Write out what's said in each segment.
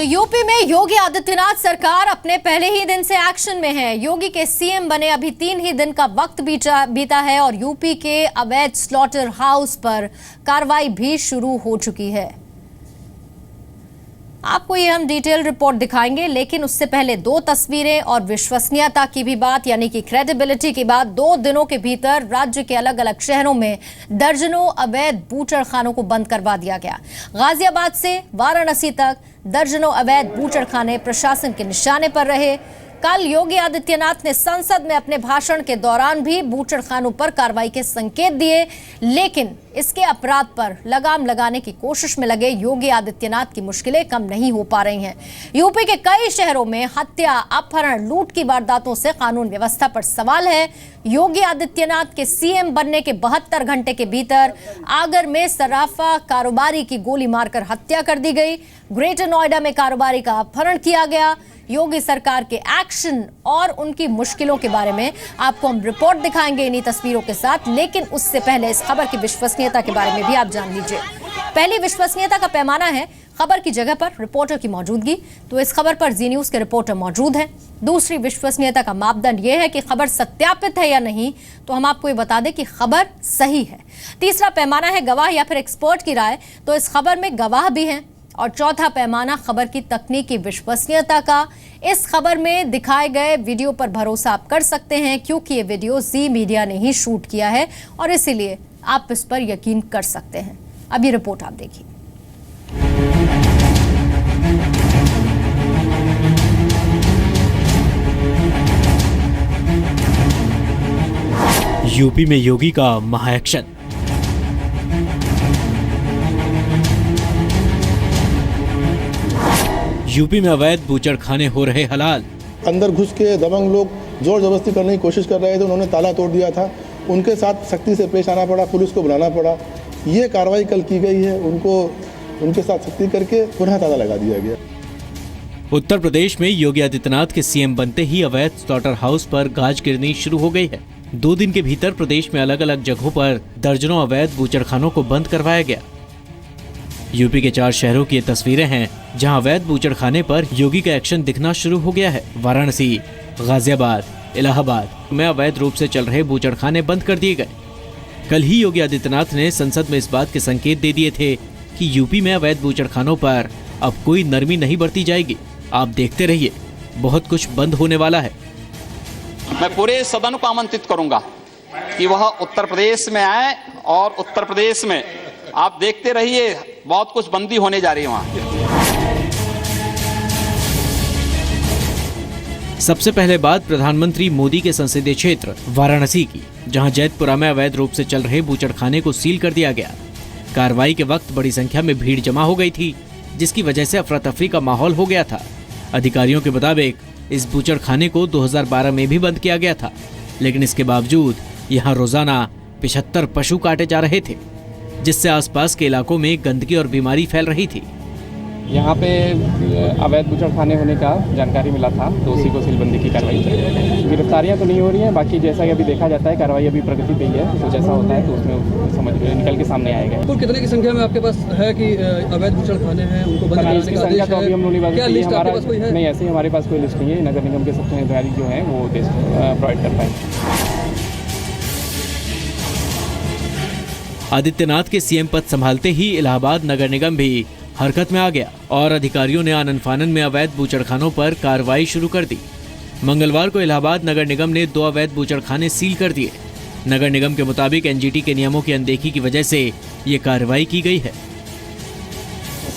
तो यूपी में योगी आदित्यनाथ सरकार अपने पहले ही दिन से एक्शन में है। योगी के सीएम बने अभी 3 ही दिन का वक्त बीता है और यूपी के अवैध स्लॉटर हाउस पर कार्रवाई भी शुरू हो चुकी है। आपको ये हम डिटेल रिपोर्ट दिखाएंगे, लेकिन उससे पहले 2 तस्वीरें और विश्वसनीयता की भी बात, यानी कि क्रेडिबिलिटी की बात। 2 दिनों के भीतर राज्य के अलग अलग शहरों में दर्जनों अवैध बूचड़ खानों को बंद करवा दिया गया। गाजियाबाद से वाराणसी तक दर्जनों अवैध बूचड़ खाने प्रशासन के निशाने पर रहे। कल योगी आदित्यनाथ ने संसद में अपने भाषण के दौरान भी बूचड़ खानों पर कार्रवाई के संकेत दिए, लेकिन इसके अपराध पर लगाम लगाने की कोशिश में लगे योगी आदित्यनाथ की मुश्किलें कम नहीं हो पा रही हैं। यूपी के कई शहरों में हत्या, अपहरण, लूट की वारदातों से कानून व्यवस्था पर सवाल है। योगी आदित्यनाथ के सीएम बनने के 72 घंटे के भीतर आगर में सराफा कारोबारी की गोली मारकर हत्या कर दी गई। ग्रेटर नोएडा में कारोबारी का अपहरण किया गया। योगी सरकार के एक्शन और उनकी मुश्किलों के बारे में आपको हम रिपोर्ट दिखाएंगे इन्हीं तस्वीरों के साथ, लेकिन उससे पहले इस खबर की विश्वसनीयता के बारे में भी आप जान लीजिए। पहली विश्वसनीयता का पैमाना है खबर की जगह पर रिपोर्टर की मौजूदगी, तो इस खबर पर जी न्यूज के रिपोर्टर मौजूद हैं। दूसरी विश्वसनीयता का मापदंड यह है कि खबर सत्यापित है या नहीं, तो हम आपको ये बता दें कि खबर सही है। तीसरा पैमाना है गवाह या फिर एक्सपर्ट की राय, तो इस खबर में गवाह भी हैं। और चौथा पैमाना खबर की तकनीकी विश्वसनीयता का। इस खबर में दिखाए गए वीडियो पर भरोसा आप कर सकते हैं, क्योंकि ये वीडियो जी मीडिया ने ही शूट किया है और इसीलिए आप इस पर यकीन कर सकते हैं। अब ये रिपोर्ट आप देखिए। यूपी में योगी का महा एक्शन। यूपी में अवैध बूचड़खाने हो रहे हलाल। अंदर घुस के दबंग लोग जोर जबरदस्ती करने की कोशिश कर रहे थे, उन्होंने ताला तोड़ दिया था। उनके साथ सख्ती से पेश आना पड़ा, पुलिस को बुलाना पड़ा। ये कार्रवाई कल की गई है, उनके साथ सख्ती करके पुनः ताला लगा दिया गया। उत्तर प्रदेश में योगी आदित्यनाथ के सीएम बनते ही अवैध स्लॉटर हाउस पर गाज गिरनी शुरू हो गई है। 2 दिन के भीतर प्रदेश में अलग अलग जगहों पर दर्जनों अवैध बूचड़खानों को बंद करवाया गया। यूपी के 4 शहरों की ये तस्वीरें हैं जहां अवैध बूचड़खाने पर योगी का एक्शन दिखना शुरू हो गया है। वाराणसी, गाजियाबाद, इलाहाबाद में अवैध रूप से चल रहे बूचड़खाने बंद कर दिए गए। कल ही योगी आदित्यनाथ ने संसद में इस बात के संकेत दे दिए थे कि यूपी में अवैध बूचड़खानों पर अब कोई नरमी नहीं बरती जाएगी। आप देखते रहिए, बहुत कुछ बंद होने वाला है। मैं पूरे सदन को आमंत्रित करूंगा कि वह उत्तर प्रदेश में आए और उत्तर प्रदेश में आप देखते रहिए, बहुत कुछ बंदी होने जा रही है वहां। सबसे पहले बात प्रधानमंत्री मोदी के संसदीय क्षेत्र वाराणसी की, जहां जैतपुरा में अवैध रूप से चल रहे बूचड़खाने को सील कर दिया गया। कार्रवाई के वक्त बड़ी संख्या में भीड़ जमा हो गई थी, जिसकी वजह से अफरा तफरी का माहौल हो गया था। अधिकारियों के मुताबिक इस बूचड़खाने को 2012 में भी बंद किया गया था, लेकिन इसके बावजूद यहाँ रोजाना 75 पशु काटे जा रहे थे, जिससे आसपास के इलाकों में गंदगी और बीमारी फैल रही थी। यहाँ पे अवैध बूचड़खाने होने का जानकारी मिला था, तो उसी को सीलबंदी की कार्रवाई चल रही है। गिरफ्तारियाँ तो नहीं हो रही हैं, बाकी जैसा कि अभी देखा जाता है कार्रवाई अभी प्रगति पे ही है, तो जैसा होता है तो उसमें समझ निकल के सामने आएगा। तो कितने की संख्या में आपके पास है कि अवैध बूचड़खाने हैं, उनको बंद कराने का आदेश है? अभी हम लोग क्या लिस्ट आपके पास कोई है? नहीं, ऐसे हमारे पास कोई लिस्ट नहीं है। नगर निगम के सबसे अधिकारी जो है वो प्रोवाइड कर पाएंगे। आदित्यनाथ के सीएम पद संभालते ही इलाहाबाद नगर निगम भी हरकत में आ गया और अधिकारियों ने आनन फानन में अवैध बूचड़खानों पर कार्रवाई शुरू कर दी। मंगलवार को इलाहाबाद नगर निगम ने 2 अवैध बूचड़खाने सील कर दिए। नगर निगम के मुताबिक एनजीटी के नियमों की अनदेखी की वजह से ये कार्रवाई की गई है।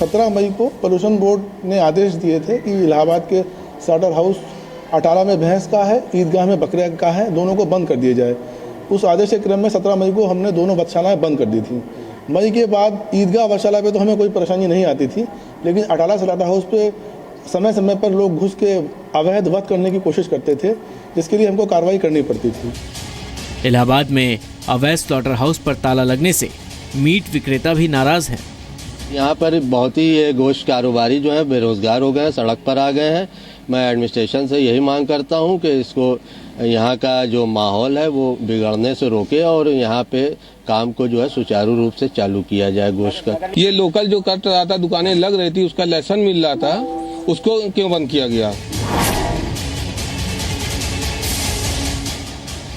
17 मई को पोल्यूशन बोर्ड ने आदेश दिए थे कि इलाहाबाद के स्लॉटर हाउस अटाला में भैंस का है, ईदगाह में बकरे का है, दोनों को बंद कर दिए जाए। उस आदेश के क्रम में 17 मई को हमने दोनों वधशालाएं बंद कर दी थी। मई के बाद ईदगाह वधशाला पे तो हमें कोई परेशानी नहीं आती थी, लेकिन अटाला स्लॉटर हाउस पे समय समय पर लोग घुस के अवैध वध करने की कोशिश करते थे, जिसके लिए हमको कार्रवाई करनी पड़ती थी। इलाहाबाद में अवैध स्लॉटर हाउस पर ताला लगने से मीट विक्रेता भी नाराज हैं। यहाँ पर बहुत ही गोश्त कारोबारी जो है बेरोजगार हो गए हैं, सड़क पर आ गए हैं। मैं एडमिनिस्ट्रेशन से यही मांग करता हूँ कि इसको यहाँ का जो माहौल है वो बिगड़ने से रोके और यहाँ पे काम को जो है सुचारू रूप से चालू किया जाए गोश्त का। ये लोकल जो कट रहा था, दुकानें लग रही थी, उसका लाइसेंस मिल रहा था उसको क्यों बंद किया गया?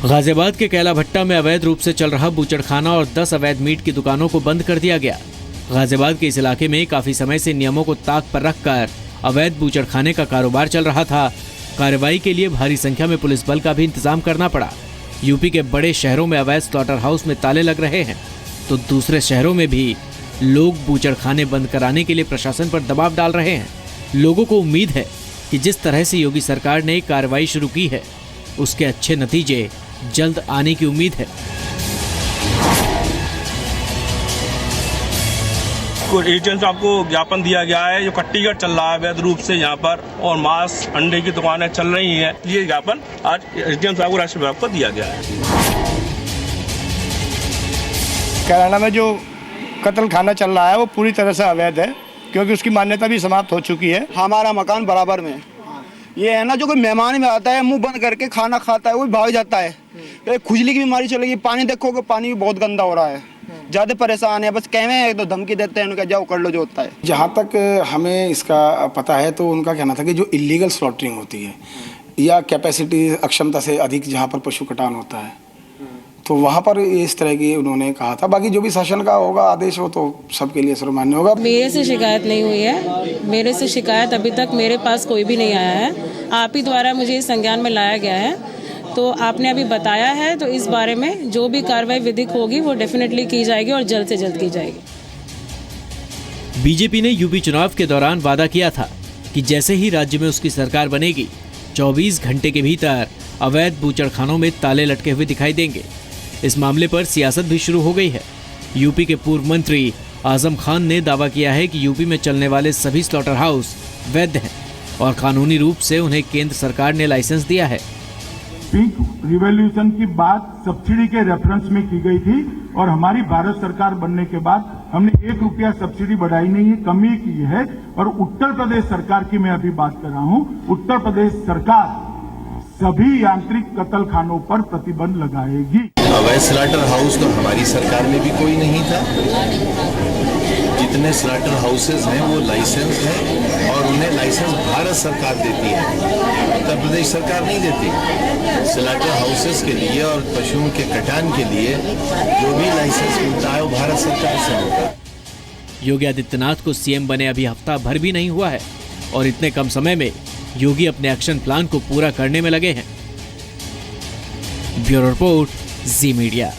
गाजियाबाद के कैला भट्टा में अवैध रूप से चल रहा बूचड़खाना और 10 अवैध मीट की दुकानों को बंद कर दिया गया। गाजियाबाद के इस इलाके में काफी समय से नियमों को ताक पर रखकर अवैध बूचड़खाने का कारोबार चल रहा था। कार्रवाई के लिए भारी संख्या में पुलिस बल का भी इंतजाम करना पड़ा। यूपी के बड़े शहरों में अवैध स्लॉटर हाउस में ताले लग रहे हैं, तो दूसरे शहरों में भी लोग बूचड़खाने बंद कराने के लिए प्रशासन पर दबाव डाल रहे हैं। लोगों को उम्मीद है कि जिस तरह से योगी सरकार ने कार्रवाई शुरू की है, उसके अच्छे नतीजे जल्द आने की उम्मीद है। एजेंट आपको ज्ञापन दिया गया है, जो कट्टीगढ़ चल रहा है अवैध रूप से यहाँ पर और मांस अंडे की दुकानें चल रही हैं, ये ज्ञापन आज एजेंट साहब को राष्ट्रीय विभाग को दिया गया है। कैराना में जो कत्ल खाना चल रहा है वो पूरी तरह से अवैध है, क्योंकि उसकी मान्यता भी समाप्त हो चुकी है। हमारा मकान बराबर में ये है ना, जो कोई मेहमान में आता है मुंह बंद करके खाना खाता है वो भाग जाता है। खुजली की बीमारी चलेगी। पानी देखोगे, पानी भी बहुत गंदा हो रहा है, ज्यादा परेशान है। बस कहवे हैं तो धमकी देते हैं, उनका जाओ कर लो जो होता है। जहाँ तक हमें इसका पता है तो उनका कहना था कि जो इलीगल स्लॉटरिंग होती है या कैपेसिटी अक्षमता से अधिक जहाँ पर पशु कटान होता है, तो वहाँ पर इस तरह की उन्होंने कहा था। बाकी जो भी शासन का होगा आदेश हो तो सबके लिए सर्वमान्य होगा। मेरे से शिकायत नहीं हुई है, मेरे से शिकायत अभी तक मेरे पास कोई भी नहीं आया है। आप ही द्वारा मुझे इस संज्ञान में लाया गया है, तो आपने अभी बताया है, तो इस बारे में जो भी कार्रवाई विधिक होगी वो डेफिनेटली की जाएगी और जल्द से जल्द की जाएगी। बीजेपी ने यूपी चुनाव के दौरान वादा किया था कि जैसे ही राज्य में उसकी सरकार बनेगी, 24 घंटे के भीतर अवैध बूचड़खानों में ताले लटके हुए दिखाई देंगे। इस मामले पर सियासत भी शुरू हो गई है। यूपी के पूर्व मंत्री आजम खान ने दावा किया है कि यूपी में चलने वाले सभी स्लॉटर हाउस वैध हैं और कानूनी रूप से उन्हें केंद्र सरकार ने लाइसेंस दिया है। पिंक रिवॉल्यूशन की बात सब्सिडी के रेफरेंस में की गई थी और हमारी भारत सरकार बनने के बाद हमने 1 रुपया सब्सिडी बढ़ाई नहीं है, कमी की है। और उत्तर प्रदेश सरकार की मैं अभी बात कर रहा हूं। उत्तर प्रदेश सरकार सभी यांत्रिक कत्ल खानों पर प्रतिबंध लगाएगी। अवैध स्लॉटर हाउस तो हमारी सरकार में भी कोई नहीं था। जितने स्लॉटर हाउसेज हैं वो लाइसेंस हैं और उन्हें लाइसेंस भारत सरकार देती है, उत्तर प्रदेश सरकार नहीं देती। स्लॉटर हाउसेज के लिए और पशुओं के कटान के लिए जो भी लाइसेंस मिलता है वो भारत सरकार से मिलता है। योगी आदित्यनाथ को सीएम बने अभी हफ्ता भर भी नहीं हुआ है और इतने कम समय में योगी अपने एक्शन प्लान को पूरा करने में लगे हैं। ब्यूरो रिपोर्ट, जी मीडिया।